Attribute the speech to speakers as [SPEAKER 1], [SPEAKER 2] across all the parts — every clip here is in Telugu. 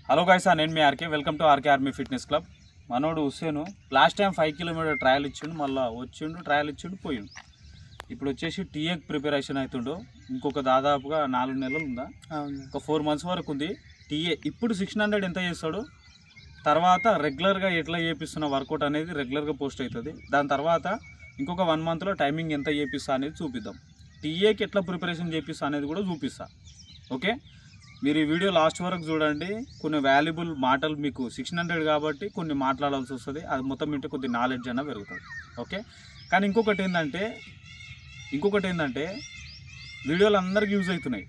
[SPEAKER 1] హలో గైస్, నేను మీ RK. Welcome to RK army fitness club. మనోడు Hussain last time 5 kilometre trial ఇచ్చిండు, మళ్ళీ వచ్చిండు, ట్రయల్ ఇచ్చిండు, పోయిండు. ఇప్పుడు వచ్చేసి టీఏకి ప్రిపరేషన్ అవుతుండు. ఇంకొక దాదాపుగా 4 నెలలు ఉందా, ఒక 4 మంత్స్ వరకు ఉంది టీఏ. ఇప్పుడు 600 ఎంత చేస్తాడు, తర్వాత రెగ్యులర్గా ఎట్లా చేపిస్తున్న వర్కౌట్ అనేది రెగ్యులర్గా పోస్ట్ అవుతుంది. దాని తర్వాత ఇంకొక 1 మంత్లో టైమింగ్ ఎంత చేపిస్తా అనేది చూపిద్దాం. టీఏకి ఎట్లా ప్రిపరేషన్ చేపిస్తా అనేది కూడా చూపిస్తా. ఓకే, మీరు ఈ వీడియో లాస్ట్ వరకు చూడండి. కొన్ని వాల్యుబుల్ మాటలు మీకు 600 కాబట్టి కొన్ని మాట్లాడాల్సి వస్తుంది. అది మొత్తం వింటే కొద్ది నాలెడ్జ్ అయినా పెరుగుతుంది. ఓకే, కానీ ఇంకొకటి ఏంటంటే వీడియోలు అందరికీ యూజ్ అవుతున్నాయి,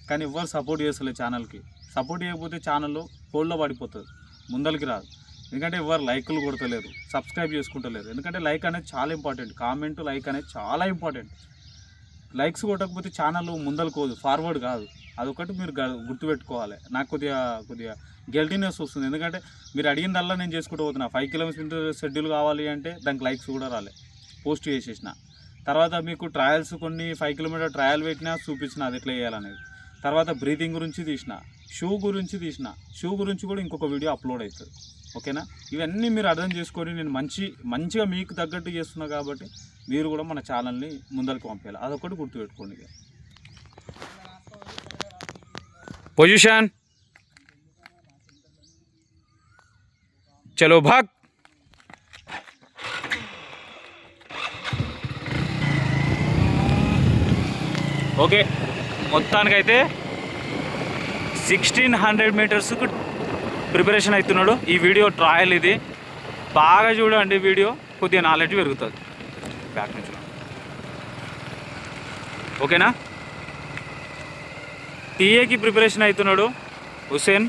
[SPEAKER 1] కానీ ఎవరు సపోర్ట్ చేస్తలేదు. ఛానల్కి సపోర్ట్ చేయకపోతే ఛానల్ హోల్డ్లో పడిపోతుంది, ముందరికి రాదు. ఎందుకంటే ఎవరు లైకులు కొడతలేరు, సబ్స్క్రైబ్ చేసుకుంటలేరు. ఎందుకంటే లైక్ అనేది చాలా ఇంపార్టెంట్, కామెంట్ లైక్ అనేది చాలా ఇంపార్టెంట్. లైక్స్ కొట్టకపోతే ఛానల్ ముందలుకోదు, ఫార్వర్డ్ కాదు. అదొకటి మీరు గుర్తుపెట్టుకోవాలి. నాకు కొద్దిగా గిల్టీనెస్ వస్తుంది, ఎందుకంటే మీరు అడిగిందల్లా నేను చేసుకుంటూ పోతున్నా. 5 కిలోమీటర్ షెడ్యూల్ కావాలి అంటే దానికి లైక్స్ కూడా రాలే, పోస్ట్ చేసేసిన. తర్వాత మీకు ట్రయల్స్ కొన్ని 5 కిలోమీటర్ ట్రయల్ పెట్టినా చూపించిన అది ఎట్లా చేయాలనేది. తర్వాత బ్రీతింగ్ గురించి తీసిన, షూ గురించి కూడా ఇంకొక వీడియో అప్లోడ్ అవుతుంది. ఓకేనా, ఇవన్నీ మీరు అర్థం చేసుకొని నేను మంచిగా మీకు తగ్గట్టు చేస్తున్నా కాబట్టి మీరు కూడా మన ఛానల్ని ముందరికి పంపించాలి. అదొకటి గుర్తుపెట్టుకోండి. పొజిషన్, చలో భాగ్. ఓకే, మొత్తానికైతే 1600 మీటర్స్కు ప్రిపరేషన్ అవుతున్నాడు. ఈ వీడియో ట్రయల్ ఇది, బాగా చూడండి వీడియో, కొద్దిగా నాలెడ్జ్ పెరుగుతుంది. బ్యాక్ నుంచి ఓకేనా. టీఏకి ప్రిపరేషన్ అవుతున్నాడు హుస్సేన్.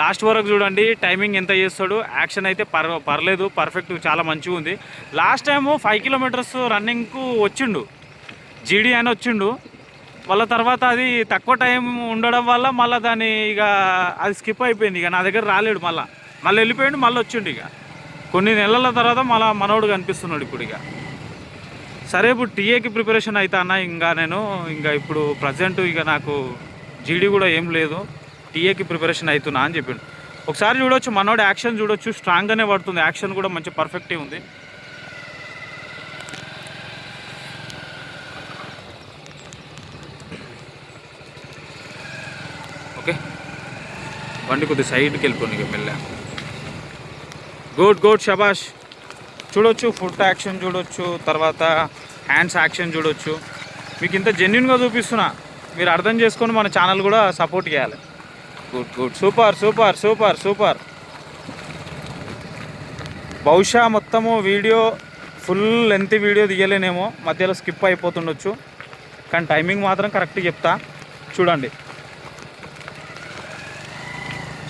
[SPEAKER 1] లాస్ట్ వరకు చూడండి, టైమింగ్ ఎంత చేస్తాడు. యాక్షన్ అయితే పర్లేదు, పర్ఫెక్ట్, చాలా మంచిగా ఉంది. లాస్ట్ టైము 5 కిలోమీటర్స్ రన్నింగ్కు వచ్చిండు, జీడీ అని వచ్చిండు. మళ్ళీ తర్వాత అది తక్కువ టైం ఉండడం వల్ల మళ్ళీ దాన్ని ఇక అది స్కిప్ అయిపోయింది. ఇక నా దగ్గర రాలేడు, మళ్ళీ వెళ్ళిపోయాడు, మళ్ళీ వచ్చిండు. ఇక కొన్ని నెలల తర్వాత మళ్ళీ మనోడు కనిపిస్తున్నాడు ఇప్పుడు. ఇక సరే, ఇప్పుడు టీఏకి ప్రిపరేషన్ అవుతా అన్న. ఇంకా ఇప్పుడు ప్రజెంట్ ఇక నాకు జీడీ కూడా ఏం లేదు, టీఏకి ప్రిపరేషన్ అవుతున్నా అని చెప్పిండు. ఒకసారి చూడొచ్చు, మనోడు యాక్షన్ చూడొచ్చు, స్ట్రాంగ్గానే పడుతుంది. యాక్షన్ కూడా మంచి పర్ఫెక్ట్గా ఉంది. ఓకే, బండి కొద్ది సైడ్కి వెళ్ళిపోయి ఇక మెల్ల. గుడ్, షబాష్. చూడొచ్చు, ఫుట్ యాక్షన్ చూడొచ్చు, తర్వాత హ్యాండ్స్ యాక్షన్ చూడొచ్చు. మీకు ఇంత జెన్యున్గా చూపిస్తున్నా, మీరు అర్థం చేసుకొని మన ఛానల్ కూడా సపోర్ట్ చేయాలి. Good, super. బహుశా మొత్తము వీడియో ఫుల్ లెంత్ వీడియో తీయలేనేమో, మధ్యలో స్కిప్ అయిపోతుండొచ్చు, కానీ టైమింగ్ మాత్రం కరెక్ట్గా చెప్తా. చూడండి,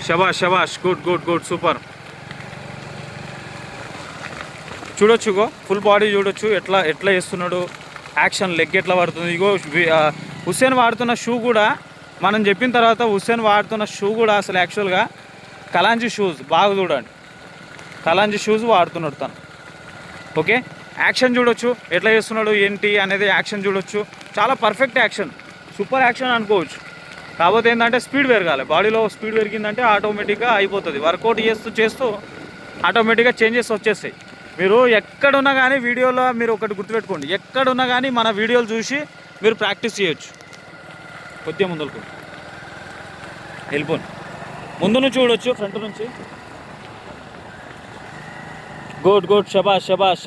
[SPEAKER 1] శబాష్, గుడ్, సూపర్. చూడొచ్చు, ఇగో ఫుల్ బాడీ చూడొచ్చు, ఎట్లా చేస్తున్నాడు. యాక్షన్, లెగ్ ఎట్లా పడుతుంది. ఇగో హుస్సేన్ వాడుతున్న షూ కూడా, మనం చెప్పిన తర్వాత హుస్సేన్ వాడుతున్న షూ కూడా అసలు యాక్చువల్గా కలాంజీ షూస్. బాగా చూడండి, కలాంజీ షూస్ వాడుతున్నాడు తను. ఓకే, యాక్షన్ చూడొచ్చు, ఎట్లా చేస్తున్నాడు ఏంటి అనేది యాక్షన్ చూడొచ్చు. చాలా పర్ఫెక్ట్ యాక్షన్, సూపర్ యాక్షన్ అనుకోవచ్చు. కాకపోతే ఏంటంటే స్పీడ్ పెరగాలి. బాడీలో స్పీడ్ పెరిగిందంటే ఆటోమేటిక్గా అయిపోతుంది. వర్కౌట్ చేస్తూ ఆటోమేటిక్గా చేంజెస్ వచ్చేస్తాయి. మీరు ఎక్కడున్నా కానీ వీడియోలో మీరు ఒకటి గుర్తుపెట్టుకోండి, ఎక్కడున్నా కానీ మన వీడియోలు చూసి మీరు ప్రాక్టీస్ చేయొచ్చు. కొద్దిగా ముందుకు వెళ్ళిపోండి, ముందు నుంచి చూడొచ్చు, ఫ్రంట్ నుంచి. గుడ్, శబాష్, సూపర్.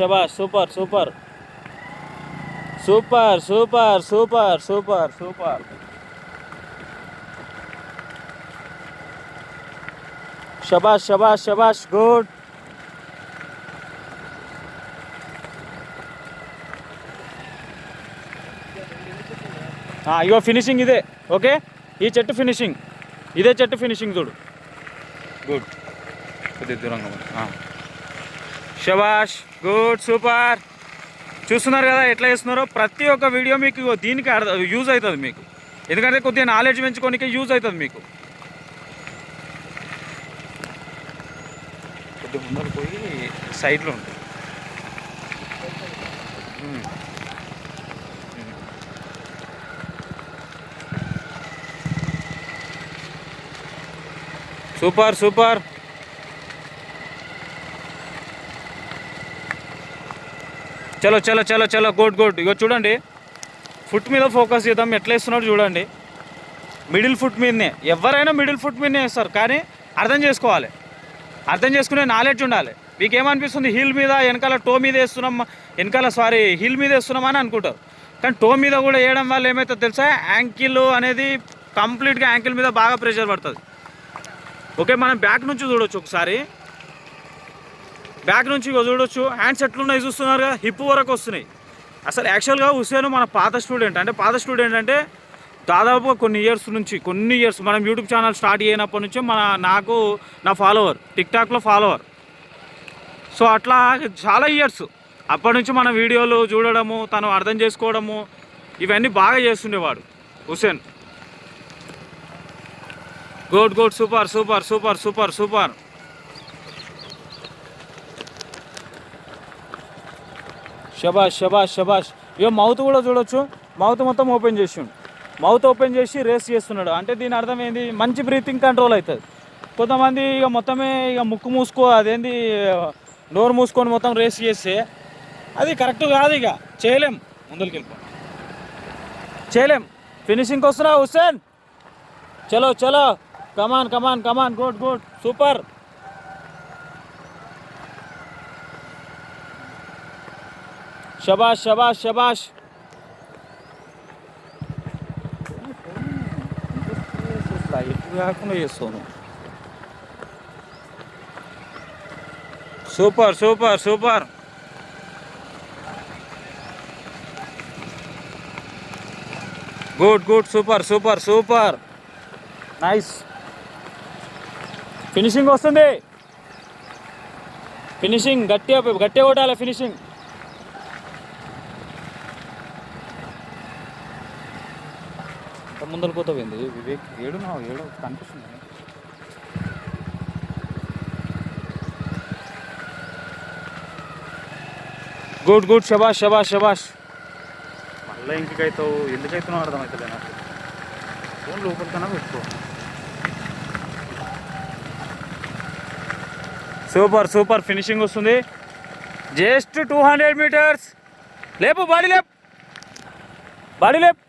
[SPEAKER 1] శబాష్, గుడ్. ఇగో ఫినిషింగ్ ఇదే. ఓకే, ఈ చెట్టు ఫినిషింగ్, ఇదే చెట్టు ఫినిషింగ్ చూడు. గుడ్, కొద్దిగా దూరంగా. శబాష్, గుడ్, సూపర్. చూస్తున్నారు కదా ఎట్లా చేస్తున్నారో. ప్రతి ఒక్క వీడియో మీకు దీనికి యూజ్ అవుతుంది మీకు, ఎందుకంటే కొద్దిగా నాలెడ్జ్ పెంచుకోనికి యూజ్ అవుతుంది మీకు. కొద్దిగా ముందర పోయి సైడ్లో ఉంటుంది. Super super. చలో చలో చలో చలో, గుడ్ గుడ్. ఇగో చూడండి, ఫుట్ మీద ఫోకస్ చేద్దాం. ఎట్లా వేస్తున్నాడు చూడండి, మిడిల్ ఫుట్ మీదనే. ఎవరైనా మిడిల్ ఫుట్ మీదనే వేస్తారు, కానీ అర్థం చేసుకోవాలి, అర్థం చేసుకునే నాలెడ్జ్ ఉండాలి. మీకు ఏమనిపిస్తుంది, హీల్ మీద వెనకాల టో మీద వేస్తున్నాం, హీల్ మీద వేస్తున్నామా అని అనుకుంటారు. కానీ టో మీద కూడా వేయడం వల్ల ఏమవుతుందో తెలుసా, యాంకిల్ అనేది కంప్లీట్గా యాంకిల్ మీద బాగా ప్రెషర్ పడుతుంది. ఓకే, మనం బ్యాక్ నుంచి చూడొచ్చు ఒకసారి, బ్యాక్ నుంచి చూడొచ్చు. హ్యాండ్స్ ఎట్లున్నాయి చూస్తున్నారు కదా, హిప్ వరకు వస్తున్నాయి. అసలు యాక్చువల్గా హుస్సేన్ మన పాత స్టూడెంట్ అంటే దాదాపుగా కొన్ని ఇయర్స్ మనం యూట్యూబ్ ఛానల్ స్టార్ట్ అయినప్పటి నుంచే నా ఫాలోవర్, టిక్టాక్లో ఫాలోవర్. సో అట్లా చాలా ఇయర్స్ అప్పటి నుంచి మన వీడియోలు చూడడము, తను అర్థం చేసుకోవడము, ఇవన్నీ బాగా చేస్తుండేవాడు Hussain. Good good, super super super super super. శబాష్ శబాష్ శబాష్. ఇక మౌత్ కూడా చూడొచ్చు, మౌత్ మొత్తం ఓపెన్ చేసిండు, మౌత్ ఓపెన్ చేసి రేస్ చేస్తున్నాడు. అంటే దీని అర్థం ఏంది, మంచి బ్రీతింగ్ కంట్రోల్ అవుతుంది. కొంతమంది ఇక మొత్తమే ఇక ముక్కు అదేంది నోరు మూసుకొని మొత్తం రేస్ చేస్తే అది కరెక్ట్ కాదు, ఇక చేయలేం, ముందుకు చేయలేం. ఫినిషింగ్కి వస్తున్నా హుస్సేన్, చలో చలో, కమాన్ కమాన్ కమాన్, గుడ్ గుడ్, సూపర్. శబాష్ శబాష్ శబాష్. కాకుండా చేస్తాను. Super super super. Good good, super super super, nice. Finishing వస్తుంది, ఫినిషింగ్ గట్టిగా కొట్టాలి, ఫినిషింగ్. ముందర పోతావేంది వివేక్, ఏడు కనిపిస్తుంది. గుడ్ గుడ్, శబాష్ శబాష్ శబాష్. మళ్ళీ ఇంటికైతావు, ఎందుకైతున్నావు అర్థమవుతుంది నాకు. ఫోన్ లోపలికైనా పెట్టుకో. సూపర్ సూపర్, ఫినిషింగ్ వస్తుంది. Just 200 metres. లేపు, బాడీ లేప్, బాడీ లేప్,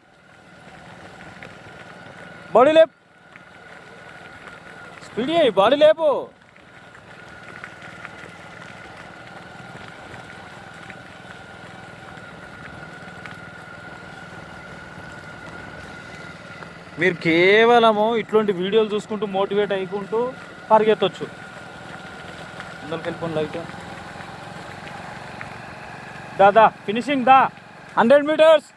[SPEAKER 1] బాడీ లేప్, స్పీడ్ అయ్యి బాడీ లేపు. మీరు కేవలము ఇట్లాంటి వీడియోలు చూసుకుంటూ మోటివేట్ అయ్యుకుంటూ పరిగెత్తొచ్చు. ముందరికి వెళ్ళిపోండి లైట్. దా ఫినిషింగ్ దా, 100 మీటర్స్,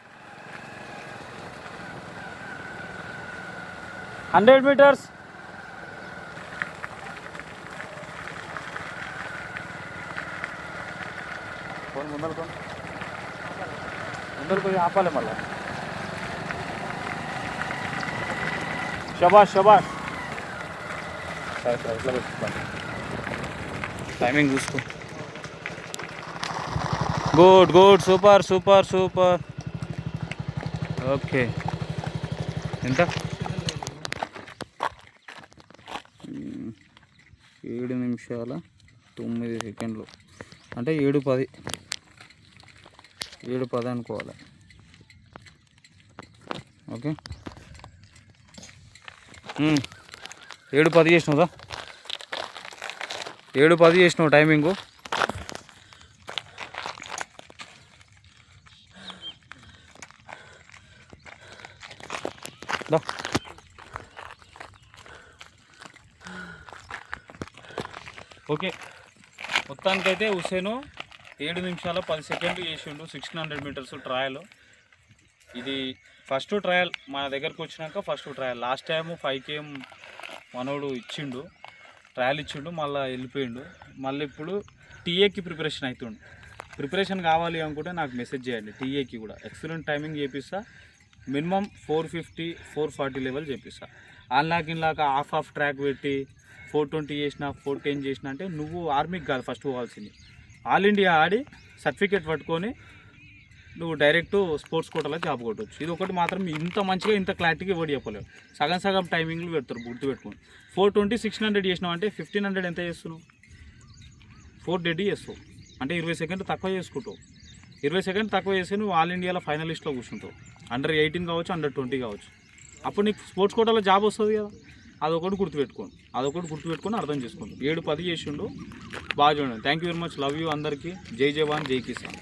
[SPEAKER 1] 100 మీటర్స్. ముందరకు పోయి ఆపాలి మళ్ళా. శబాష్ శబాష్. ఇట్లా పెట్టుకోండి, టైమింగ్ చూసుకో. Good good, super super super. Okay, ఎంత? 7 నిమిషాల 9 సెకండ్లు, అంటే 7:10, 7:10 అనుకోవాలి. ఓకే, 7:10 చేసినావుదా, 7:10 చేసినావు టైమింగు. ఓకే, మొత్తానికైతే హుస్సేన్ 7 నిమిషాల 10 సెకండ్లు చేసిండు 1600 మీటర్స్ ట్రయల్. ఇది ఫస్ట్ ట్రయల్ మన దగ్గరకు వచ్చినాక, first trial. Last time 5km మనోడు ఇచ్చిండు, ట్రయల్ ఇచ్చిండు, మళ్ళీ వెళ్ళిపోయిండు. మళ్ళీ ఇప్పుడు టీఏకి ప్రిపరేషన్ అవుతుండు. ప్రిపరేషన్ కావాలి అనుకుంటే నాకు మెసేజ్ చేయండి. టీఏకి కూడా ఎక్సలెంట్ టైమింగ్ చేపిస్తా, మినిమం 450 440 లెవెల్ చేపిస్తా. ఇన్లాక హాఫ్ ట్రాక్ పెట్టి 420 చేసిన 410 చేసిన అంటే నువ్వు ఆర్మీకి కాదు ఫస్ట్ పోవాల్సింది, ఆల్ ఇండియా ఆడి సర్టిఫికేట్ పట్టుకొని నువ్వు డైరెక్ట్ స్పోర్ట్స్ కోటాలో జాబ్ కొట్టవచ్చు. ఇది ఒకటి మాత్రం ఇంత మంచిగా ఇంత క్లారిటీగా ఎవరు చెప్పలేవు. సగం టైమింగ్లు పెడతారు, గుర్తుపెట్టుకోండి. 420 600 చేసినావు అంటే 1500 ఎంత చేస్తున్నావు? 4 చేస్తావు అంటే 20 సెకండ్లు తక్కువ చేసుకుంటావు. 20 సెకండ్లు తక్కువ చేసి నువ్వు ఆల్ ఇండియాలో ఫైనలిస్ట్లో కూర్చుంటావు. అండర్ 18 కావచ్చు, అండర్ 20 కావచ్చు. అప్పుడు నీకు స్పోర్ట్స్ కోటాలో జాబ్ వస్తుంది కదా. అదొకటి గుర్తుపెట్టుకొని అర్థం చేసుకోండి. 7-10 చేసిండు. బాగా చూడండి. Thank you very much. Love you అందరికీ. జై జవాన్, జై కిసాన్.